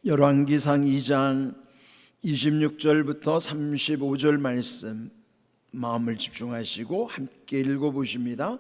열왕기상 2장 26절부터 35절 말씀 마음을 집중하시고 함께 읽어보십니다.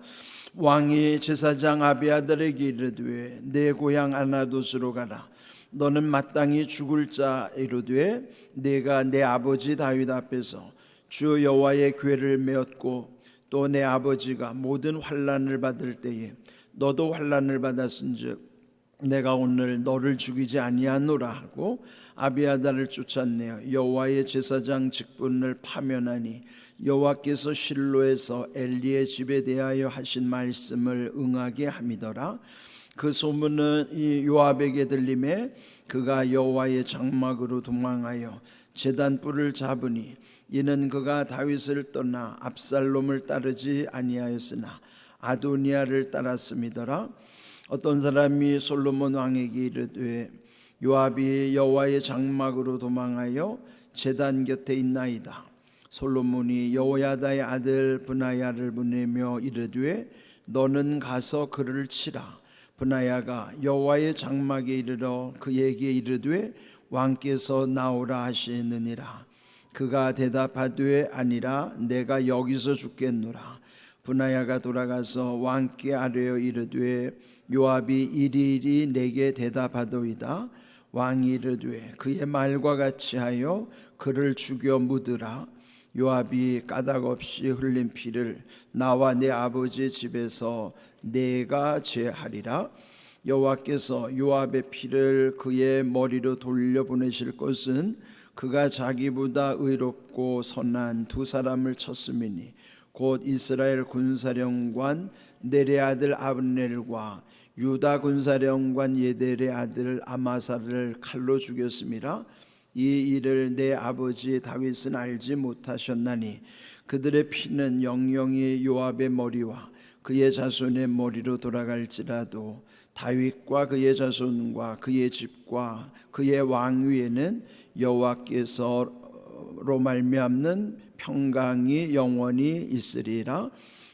왕이 제사장 아비아달에게 이르되 내 고향 아나돗으로 가라. 너는 마땅히 죽을 자 이르되 내가 내 아버지 다윗 앞에서 주 여호와의 궤를 메었고 또 내 아버지가 모든 환난을 받을 때에 너도 환난을 받았은즉 내가 오늘 너를 죽이지 아니하노라 하고 아비아달을 쫓아내어 여호와의 제사장 직분을 파면하니 여호와께서 실로에서 엘리의 집에 대하여 하신 말씀을 응하게 함이더라. 그 소문은 이 요압에게 들림에 그가 여호와의 장막으로 도망하여 제단 뿔을 잡으니 이는 그가 다윗을 떠나 압살롬을 따르지 아니하였으나 아도니아를 따랐음이더라. 어떤 사람이 솔로몬 왕에게 이르되 요압이 여호와의 장막으로 도망하여 제단 곁에 있나이다. 솔로몬이 여호야다의 아들 브나야를 보내며 이르되 너는 가서 그를 치라. 브나야가 여호와의 장막에 이르러 그에게 이르되 왕께서 나오라 하시느니라. 그가 대답하되 아니라 내가 여기서 죽겠노라. 브나야가 돌아가서 왕께 아뢰어 이르되 요압이 이리이리 내게 대답하도이다. 왕이 이르되 그의 말과 같이 하여 그를 죽여 묻으라. 요압이 까닭없이 흘린 피를 나와 내 아버지 집에서 내가 제하리라. 여호와께서 요압의 피를 그의 머리로 돌려보내실 것은 그가 자기보다 의롭고 선한 두 사람을 쳤음이니 곧 이스라엘 군사령관 넬의 아들 아브넬과 유다 군사령관 예델의 아들 아마사를 칼로 죽였음이라. 이 일을 내 아버지 다윗은 알지 못하셨나니 그들의 피는 영영이 요압의 머리와 그의 자손의 머리로 돌아갈지라도 다윗과 그의 자손과 그의 집과 그의 왕위에는 여호와께서로 말미암는 평강이 영원히 있으리라.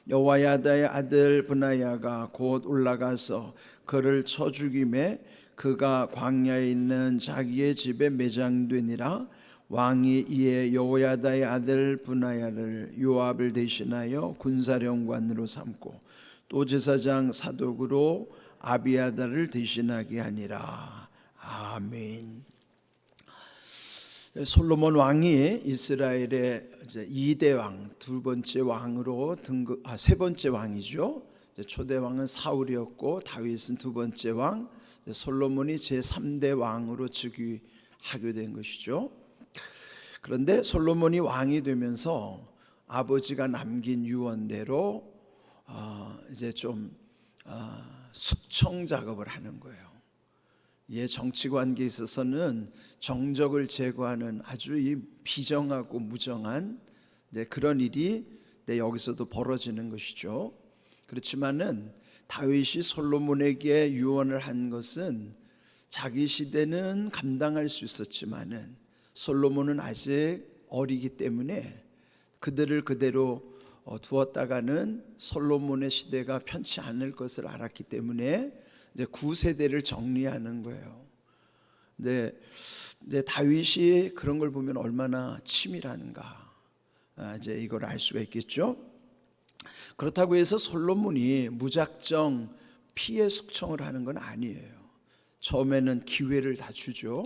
여호야다의 아들 브나야가 곧 올라가서 그를 쳐 죽임에 그가 광야에 있는 자기의 집에 매장되니라. 왕이 이에 여호야다의 아들 브나야를 요압을 대신하여 군사령관으로 삼고 또 제사장 사독으로 아비아달을 대신하게 하니라. 아멘. 솔로몬 왕이 이스라엘의 이제 2대 왕, 두 번째 왕으로 세 번째 왕이죠. 초대 왕은 사울이었고 다윗은 두 번째 왕, 솔로몬이 제 3대 왕으로 즉위하게 된 것이죠. 그런데 솔로몬이 왕이 되면서 아버지가 남긴 유언대로 이제 좀 숙청 작업을 하는 거예요. 정치 관계에 있어서는 정적을 제거하는 아주 비정하고 무정한 그런 일이 여기서도 벌어지는 것이죠. 그렇지만은 다윗이 솔로몬에게 유언을 한 것은 자기 시대는 감당할 수 있었지만은 솔로몬은 아직 어리기 때문에 그들을 그대로 두었다가는 솔로몬의 시대가 편치 않을 것을 알았기 때문에 이제 9세대를 정리하는 거예요. 근데 다윗이 그런 걸 보면 얼마나 치밀한가, 이제 이걸 알 수가 있겠죠. 그렇다고 해서 솔로몬이 무작정 피해 숙청을 하는 건 아니에요. 처음에는 기회를 다 주죠.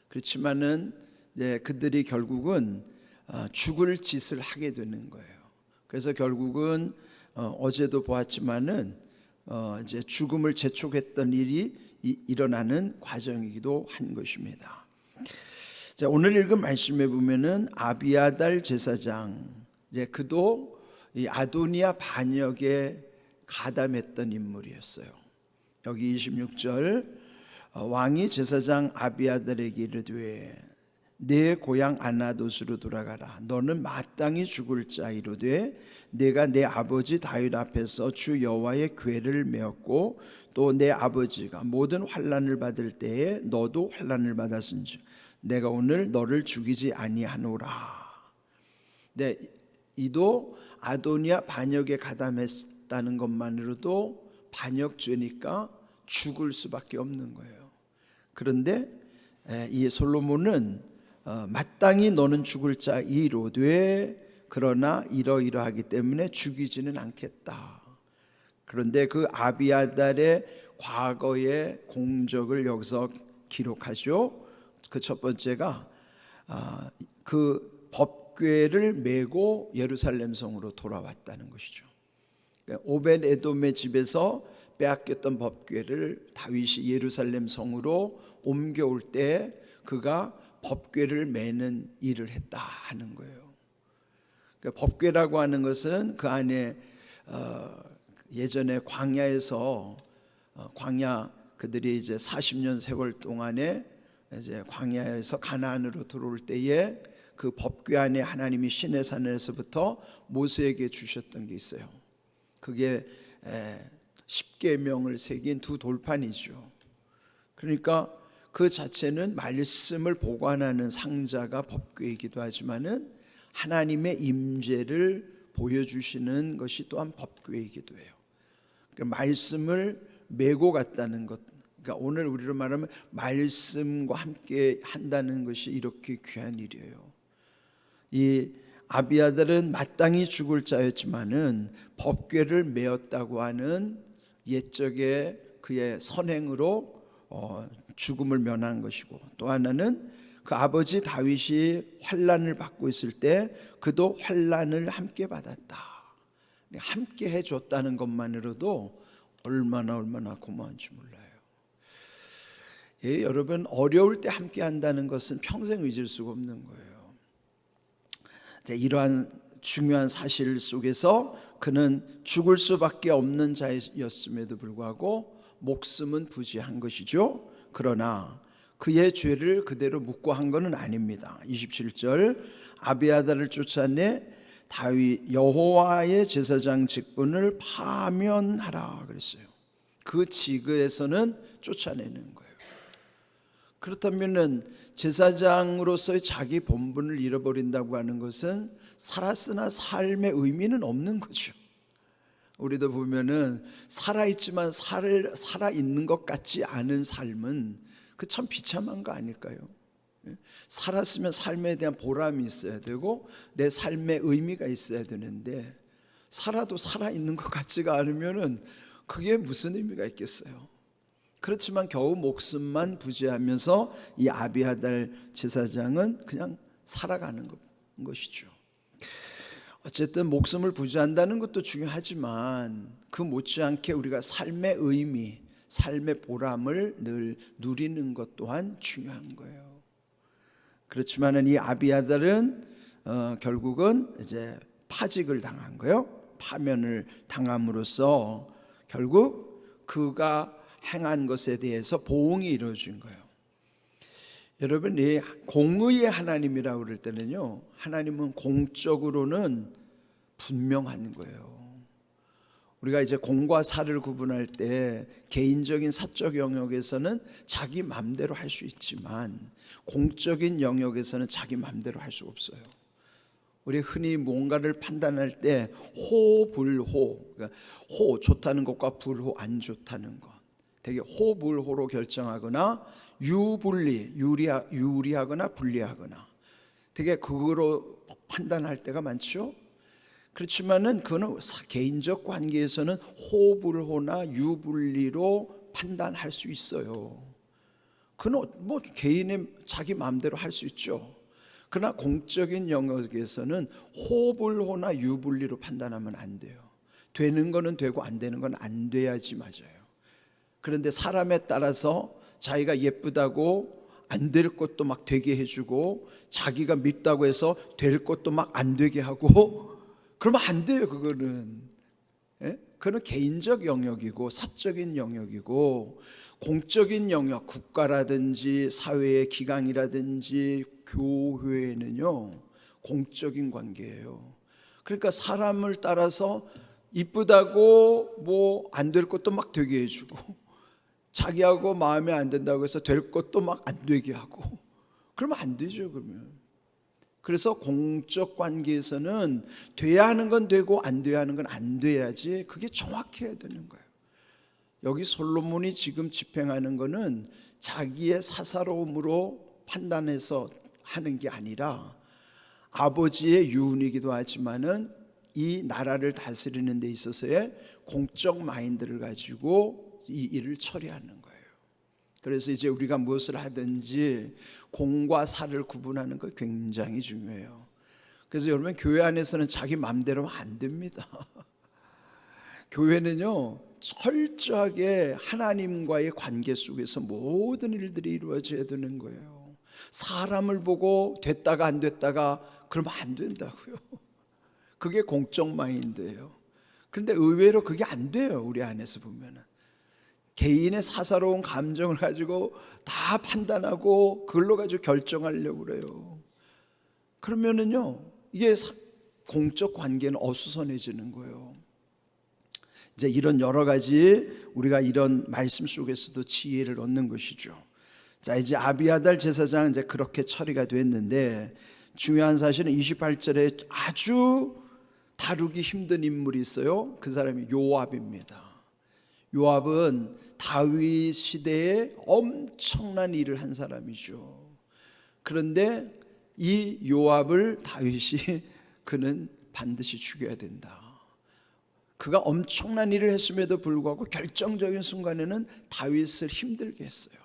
그렇지만은 그들이 결국은 죽을 짓을 하게 되는 거예요. 그래서 결국은 어제도 보았지만은 이제 죽음을 재촉했던 일이 일어나는 과정이기도 한 것입니다. 자, 오늘 읽은 말씀에 보면은 아비아달 제사장, 그도 이 아도니아 반역에 가담했던 인물이었어요. 여기 26절 왕이 제사장 아비아달에게 이르되 내 고향 아나돗으로 돌아가라. 너는 마땅히 죽을 자 이르되 내가 내 아버지 다윗 앞에서 주 여호와의 궤를 메었고 또 내 아버지가 모든 환난을 받을 때에 너도 환난을 받았은즉 내가 오늘 너를 죽이지 아니하노라. 이도 아도니아 반역에 가담했다는 것만으로도 반역죄니까 죽을 수밖에 없는 거예요. 그런데 이 솔로몬은 마땅히 너는 죽을 자이로되 그러나 이러이러하기 때문에 죽이지는 않겠다. 그런데 그 아비아달의 과거의 공적을 여기서 기록하죠. 그 첫 번째가 그 법궤를 메고 예루살렘 성으로 돌아왔다는 것이죠. 오벳 에돔의 집에서 빼앗겼던 법궤를 다윗이 예루살렘 성으로 옮겨올 때 그가 법궤를 매는 일을 했다 하는 거예요. 그러니까 법궤라고 하는 것은 그 안에 예전에 광야에서 광야 그들이 이제 40년 세월 동안에 이제 광야에서 가나안으로 들어올 때에 그 법궤 안에 하나님이 시내산에서부터 모세에게 주셨던 게 있어요. 그게 십계명을 새긴 두 돌판이죠. 그러니까 그 자체는 말씀을 보관하는 상자가 법궤이기도 하지만은 하나님의 임재를 보여주시는 것이 또한 법궤이기도 해요. 그러니까 말씀을 메고 갔다는 것. 그러니까 오늘 우리로 말하면 말씀과 함께 한다는 것이 이렇게 귀한 일이에요. 이 아비아달은 마땅히 죽을 자였지만은 법궤를 메었다고 하는 옛적의 그의 선행으로 죽음을 면한 것이고, 또 하나는 그 아버지 다윗이 환난을 받고 있을 때 그도 환난을 함께 받았다. 함께 해줬다는 것만으로도 얼마나 고마운지 몰라요. 예, 여러분, 어려울 때 함께 한다는 것은 평생 잊을 수가 없는 거예요. 이러한 중요한 사실 속에서 그는 죽을 수밖에 없는 자였음에도 불구하고 목숨은 부지한 것이죠. 그러나 그의 죄를 그대로 묻고 한 것은 아닙니다. 27절 아비아달을 쫓아내 다윗 여호와의 제사장 직분을 파면하라 그랬어요. 그 직에서는 쫓아내는 거예요. 그렇다면은 제사장으로서의 자기 본분을 잃어버린다고 하는 것은 살았으나 삶의 의미는 없는 거죠. 우리도 보면은 살아있지만 살아있는 것 같지 않은 삶은 그 참 비참한 거 아닐까요? 살았으면 삶에 대한 보람이 있어야 되고 내 삶의 의미가 있어야 되는데 살아도 살아있는 것 같지가 않으면은 그게 무슨 의미가 있겠어요? 그렇지만 겨우 목숨만 부지하면서 이 아비아달 제사장은 그냥 살아가는 것이죠. 어쨌든 목숨을 부지한다는 것도 중요하지만 그 못지않게 우리가 삶의 의미, 삶의 보람을 늘 누리는 것 또한 중요한 거예요. 그렇지만은 이 아비아달은 결국은 이제 파직을 당한 거예요. 파면을 당함으로써 결국 그가 행한 것에 대해서 보응이 이루어진 거예요. 여러분, 이 공의의 하나님이라고 그럴 때는요, 하나님은 공적으로는 분명한 거예요. 우리가 이제 공과 사를 구분할 때 개인적인 사적 영역에서는 자기 마음대로 할 수 있지만 공적인 영역에서는 자기 마음대로 할 수 없어요. 우리 흔히 뭔가를 판단할 때 호불호, 그러니까 호 좋다는 것과 불호 안 좋다는 것, 되게 호불호로 결정하거나 유불리, 유리하거나 불리하거나 되게 그거로 판단할 때가 많죠. 그렇지만은 그거는 개인적 관계에서는 호불호나 유불리로 판단할 수 있어요. 그건 뭐 개인의 자기 마음대로 할 수 있죠. 그러나 공적인 영역에서는 호불호나 유불리로 판단하면 안 돼요. 되는 거는 되고 안 되는 건 안 돼야지 맞아요. 그런데 사람에 따라서 자기가 예쁘다고 안 될 것도 막 되게 해주고 자기가 밉다고 해서 될 것도 막 안 되게 하고 그러면 안 돼요. 그거는 그건 개인적 영역이고 사적인 영역이고 공적인 영역, 국가라든지 사회의 기강이라든지 교회는요 공적인 관계예요. 그러니까 사람을 따라서 이쁘다고 뭐 안 될 것도 막 되게 해주고 자기하고 마음에 안 든다고 해서 될 것도 막 안 되게 하고 그러면 안 되죠. 그러면 그래서 공적 관계에서는 돼야 하는 건 되고 안 돼야 하는 건 안 돼야지 그게 정확해야 되는 거예요. 여기 솔로몬이 지금 집행하는 거는 자기의 사사로움으로 판단해서 하는 게 아니라 아버지의 유언이기도 하지만은 이 나라를 다스리는 데 있어서의 공적 마인드를 가지고 이 일을 처리하는 거예요. 그래서 이제 우리가 무엇을 하든지 공과 사를 구분하는 거 굉장히 중요해요. 그래서 여러분, 교회 안에서는 자기 마음대로 하면 안 됩니다. 교회는요, 철저하게 하나님과의 관계 속에서 모든 일들이 이루어져야 되는 거예요. 사람을 보고 됐다가 안 됐다가 그러면 안 된다고요. 그게 공적 마인드예요. 그런데 의외로 그게 안 돼요. 우리 안에서 보면은 개인의 사사로운 감정을 가지고 다 판단하고 그걸로 가지고 결정하려고 그래요. 그러면은요, 이게 공적 관계는 어수선해지는 거예요. 이제 이런 여러 가지 우리가 이런 말씀 속에서도 지혜를 얻는 것이죠. 자, 이제 아비아달 제사장은 이제 그렇게 처리가 됐는데, 중요한 사실은 28절에 아주 다루기 힘든 인물이 있어요. 그 사람이 요압입니다. 요압은 다윗 시대에 엄청난 일을 한 사람이죠. 그런데 이 요압을 다윗이 그는 반드시 죽여야 된다. 그가 엄청난 일을 했음에도 불구하고 결정적인 순간에는 다윗을 힘들게 했어요.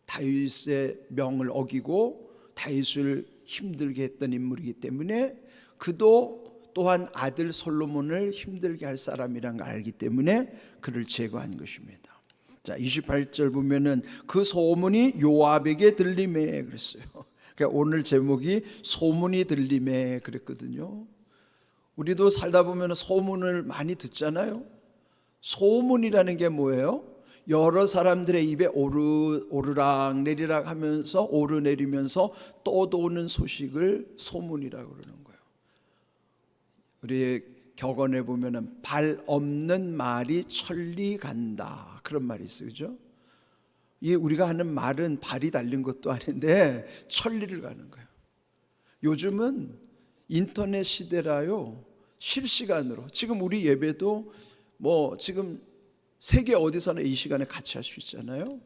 다윗의 명을 어기고 다윗을 힘들게 했던 인물이기 때문에 그도 또한 아들 솔로몬을 힘들게 할 사람이란 걸 알기 때문에 그를 제거한 것입니다. 자, 28절 보면은 그 소문이 요압에게 들리매 그랬어요. 그러니까 오늘 제목이 소문이 들리매 그랬거든요. 우리도 살다 보면 소문을 많이 듣잖아요. 소문이라는 게 뭐예요? 여러 사람들의 입에 오르락 내리락 하면서 오르내리면서 떠도는 소식을 소문이라고 그러는 거예요. 우리 격언에 보면은 발 없는 말이 천리 간다, 그런 말이 있어요. 그죠? 이 우리가 하는 말은 발이 달린 것도 아닌데 천리를 가는 거예요. 요즘은 인터넷 시대라요. 실시간으로 지금 우리 예배도 뭐 지금 세계 어디서나 이 시간에 같이 할 수 있잖아요.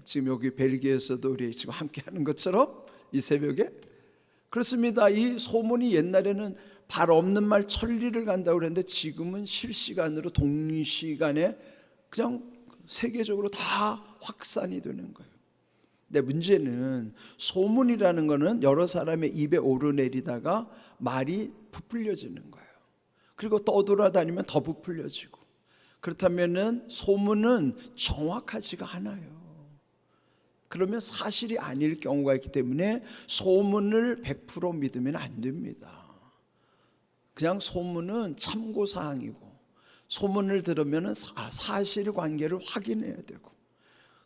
지금 여기 벨기에에서도 우리 지금 함께 하는 것처럼 이 새벽에 그렇습니다. 이 소문이 옛날에는 발 없는 말 천리를 간다고 그랬는데 지금은 실시간으로 동시간에 그냥 세계적으로 다 확산이 되는 거예요. 근데 문제는 소문이라는 거는 여러 사람의 입에 오르내리다가 말이 부풀려지는 거예요. 그리고 떠돌아다니면 더 부풀려지고, 그렇다면은 소문은 정확하지가 않아요. 그러면 사실이 아닐 경우가 있기 때문에 소문을 100% 믿으면 안 됩니다. 그냥 소문은 참고사항이고, 소문을 들으면 사실관계를 확인해야 되고,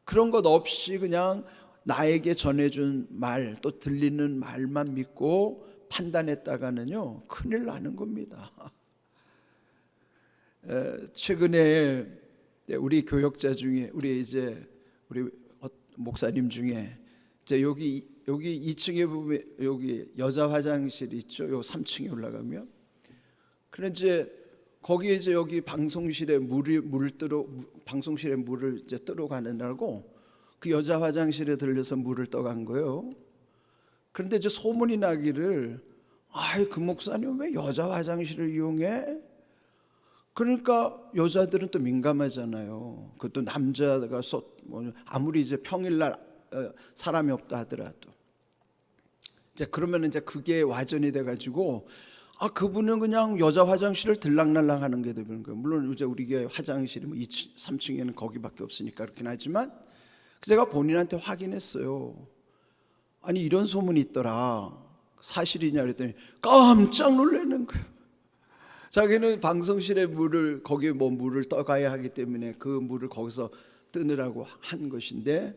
그런 것 없이 그냥 나에게 전해준 말, 또 들리는 말만 믿고 판단했다가는요 큰일 나는 겁니다. 최근에 우리 교역자 중에 우리 목사님 중에 이제 여기 2층에 보면 여기 여자 화장실 있죠. 요 3층에 올라가면 그래 이제 거기에 이제 여기 방송실에 방송실에 물을 이제 뜨러 가느라고 그 여자 화장실에 들려서 물을 떠간 거예요. 그런데 이제 소문이 나기를, 그 목사님 왜 여자 화장실을 이용해? 그러니까 여자들은 또 민감하잖아요. 그것도 남자가 아무리 이제 평일날 사람이 없다 하더라도 이제 그러면 이제 그게 와전이 돼가지고 그분은 그냥 여자 화장실을 들락날락 하는 게 되는 거예요. 물론 이제 우리 교회 화장실이 2층, 3층에는 거기밖에 없으니까 그렇긴 하지만 제가 본인한테 확인했어요. 아니 이런 소문이 있더라. 사실이냐 그랬더니 깜짝 놀라는 거예요. 자기는 방송실에 거기에 물을 떠가야 하기 때문에 그 물을 거기서 뜨느라고 한 것인데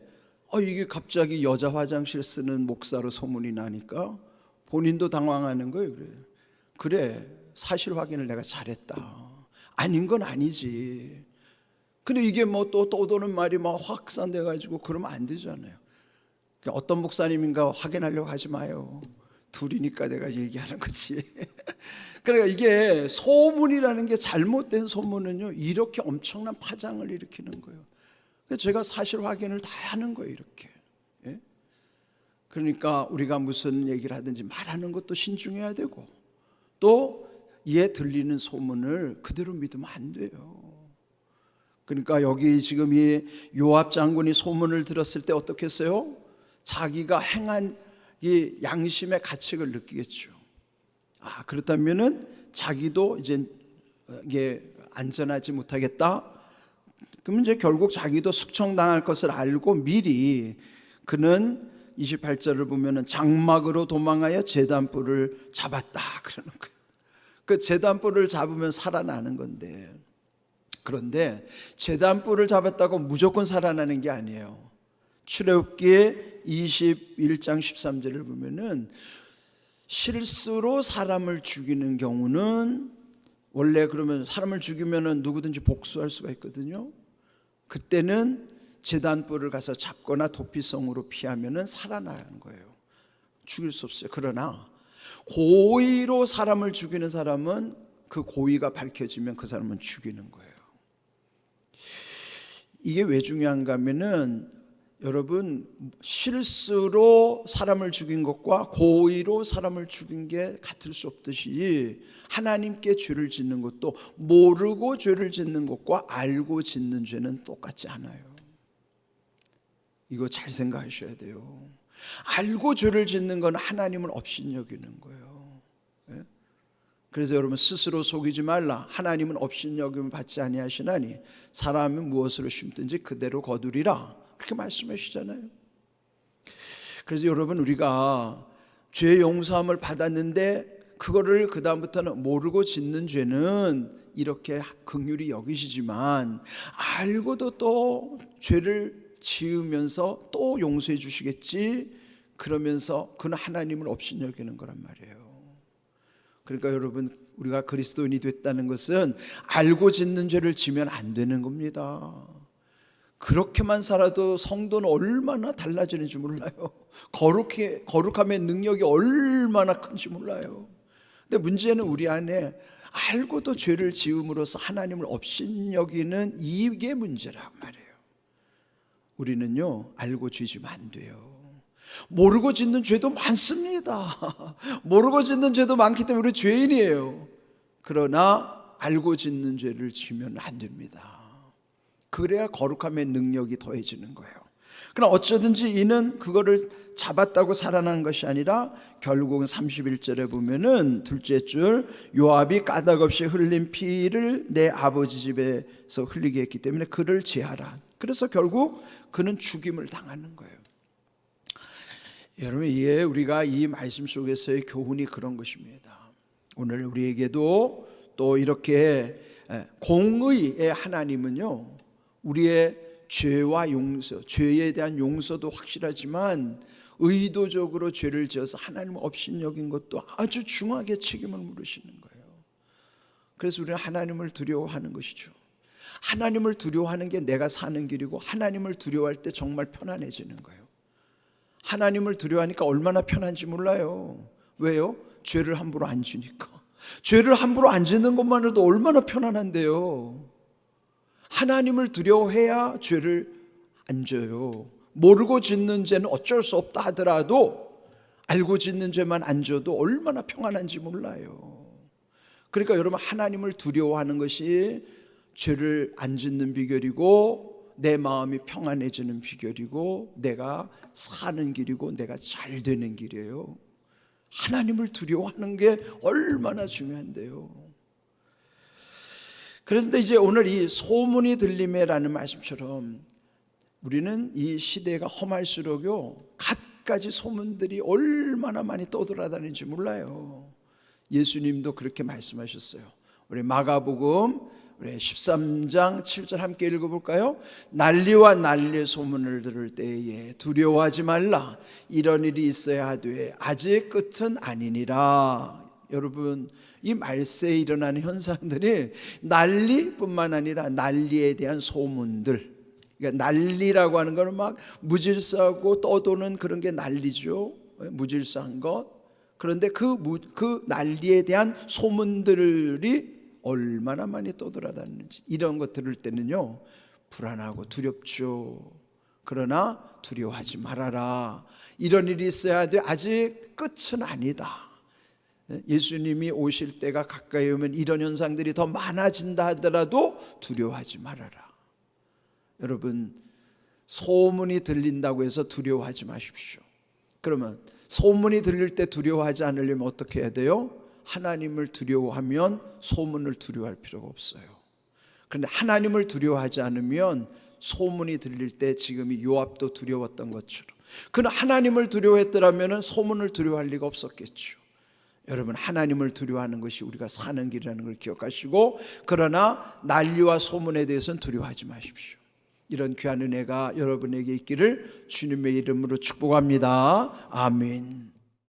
이게 갑자기 여자 화장실 쓰는 목사로 소문이 나니까 본인도 당황하는 거예요. 그래 사실 확인을 내가 잘했다. 아닌 건 아니지. 근데 이게 또 떠도는 말이 막 확산돼 가지고 그러면 안 되잖아요. 어떤 목사님인가 확인하려고 하지 마요. 둘이니까 내가 얘기하는 거지. 그러니까 이게 소문이라는 게, 잘못된 소문은요 이렇게 엄청난 파장을 일으키는 거예요. 제가 사실 확인을 다 하는 거예요, 이렇게. 예? 그러니까 우리가 무슨 얘기를 하든지 말하는 것도 신중해야 되고, 또 이에 들리는 소문을 그대로 믿으면 안 돼요. 그러니까 여기 지금 이 요압 장군이 소문을 들었을 때 어떻게 했어요? 자기가 행한 이 양심의 가책을 느끼겠죠. 그렇다면은 자기도 이제 이게 안전하지 못하겠다. 그러면 이제 결국 자기도 숙청당할 것을 알고 미리 그는 28절을 보면은 장막으로 도망하여 제단불을 잡았다 그러는 거예요. 그 제단불을 잡으면 살아나는 건데, 그런데 제단불을 잡았다고 무조건 살아나는 게 아니에요. 출애굽기 21장 13절을 보면은 실수로 사람을 죽이는 경우는, 원래 그러면 사람을 죽이면은 누구든지 복수할 수가 있거든요. 그때는 제단불을 가서 잡거나 도피성으로 피하면은 살아나는 거예요. 죽일 수 없어요. 그러나 고의로 사람을 죽이는 사람은 그 고의가 밝혀지면 그 사람은 죽이는 거예요. 이게 왜 중요한가 하면은, 여러분, 실수로 사람을 죽인 것과 고의로 사람을 죽인 게 같을 수 없듯이 하나님께 죄를 짓는 것도 모르고 죄를 짓는 것과 알고 짓는 죄는 똑같지 않아요. 이거 잘 생각하셔야 돼요. 알고 죄를 짓는 건 하나님을 업신여기는 거예요. 예? 그래서 여러분, 스스로 속이지 말라. 하나님은 업신여김을 받지 아니하시나니 사람이 무엇으로 심든지 그대로 거두리라. 그렇게 말씀하시잖아요. 그래서 여러분, 우리가 죄 용서함을 받았는데 그거를 그 다음부터는 모르고 짓는 죄는 이렇게 긍휼히 여기시지만, 알고도 또 죄를 지으면서 또 용서해 주시겠지 그러면서 그는 하나님을 업신여기는 거란 말이에요. 그러니까 여러분, 우리가 그리스도인이 됐다는 것은 알고 짓는 죄를 지면 안 되는 겁니다. 그렇게만 살아도 성도는 얼마나 달라지는지 몰라요. 거룩함의 능력이 얼마나 큰지 몰라요. 근데 문제는 우리 안에 알고도 죄를 지음으로써 하나님을 업신여기는 이게 문제란 말이에요. 우리는요, 알고 죄지면 안 돼요. 모르고 짓는 죄도 많습니다. 모르고 짓는 죄도 많기 때문에 우리 죄인이에요. 그러나 알고 짓는 죄를 지으면 안 됩니다. 그래야 거룩함의 능력이 더해지는 거예요. 그러나 어쩌든지 이는 그거를 잡았다고 살아난 것이 아니라 결국은 31절에 보면은 둘째 줄, 요압이 까닭 없이 흘린 피를 내 아버지 집에서 흘리게 했기 때문에 그를 제하라. 그래서 결국 그는 죽임을 당하는 거예요. 여러분, 이게 우리가 이 말씀 속에서의 교훈이 그런 것입니다. 오늘 우리에게도 또 이렇게 공의의 하나님은요, 우리의 죄와 용서, 죄에 대한 용서도 확실하지만 의도적으로 죄를 지어서 하나님 업신여긴 것도 아주 중하게 책임을 물으시는 거예요. 그래서 우리는 하나님을 두려워하는 것이죠. 하나님을 두려워하는 게 내가 사는 길이고, 하나님을 두려워할 때 정말 편안해지는 거예요. 하나님을 두려워하니까 얼마나 편한지 몰라요. 왜요? 죄를 함부로 안 지니까. 죄를 함부로 안 짓는 것만으로도 얼마나 편안한데요. 하나님을 두려워해야 죄를 안 져요. 모르고 짓는 죄는 어쩔 수 없다 하더라도 알고 짓는 죄만 안 져도 얼마나 평안한지 몰라요. 그러니까 여러분, 하나님을 두려워하는 것이 죄를 안 짓는 비결이고, 내 마음이 평안해지는 비결이고, 내가 사는 길이고, 내가 잘 되는 길이에요. 하나님을 두려워하는 게 얼마나 중요한데요. 그런데 이제 오늘 이 소문이 들림에라는 말씀처럼 우리는 이 시대가 험할수록요, 갖가지 소문들이 얼마나 많이 떠돌아다니는지 몰라요. 예수님도 그렇게 말씀하셨어요. 우리 마가복음 우리 13장 7절 함께 읽어볼까요? 난리와 난리의 소문을 들을 때에 두려워하지 말라. 이런 일이 있어야 하되 아직 끝은 아니니라. 여러분, 이 말세에 일어나는 현상들이 난리뿐만 아니라 난리에 대한 소문들, 그러니까 난리라고 하는 거는 막 무질서하고 떠도는 그런 게 난리죠. 무질서한 것. 그런데 그 난리에 대한 소문들이 얼마나 많이 떠돌아다니는지, 이런 것 들을 때는요, 불안하고 두렵죠. 그러나 두려워하지 말아라. 이런 일이 있어야 돼. 아직 끝은 아니다. 예수님이 오실 때가 가까이 오면 이런 현상들이 더 많아진다 하더라도 두려워하지 말아라. 여러분, 소문이 들린다고 해서 두려워하지 마십시오. 그러면 소문이 들릴 때 두려워하지 않으려면 어떻게 해야 돼요? 하나님을 두려워하면 소문을 두려워할 필요가 없어요. 그런데 하나님을 두려워하지 않으면 소문이 들릴 때 지금 이 요압도 두려웠던 것처럼, 그는 하나님을 두려워했더라면 소문을 두려워할 리가 없었겠죠. 여러분, 하나님을 두려워하는 것이 우리가 사는 길이라는 걸 기억하시고, 그러나 난리와 소문에 대해서는 두려워하지 마십시오. 이런 귀한 은혜가 여러분에게 있기를 주님의 이름으로 축복합니다. 아멘.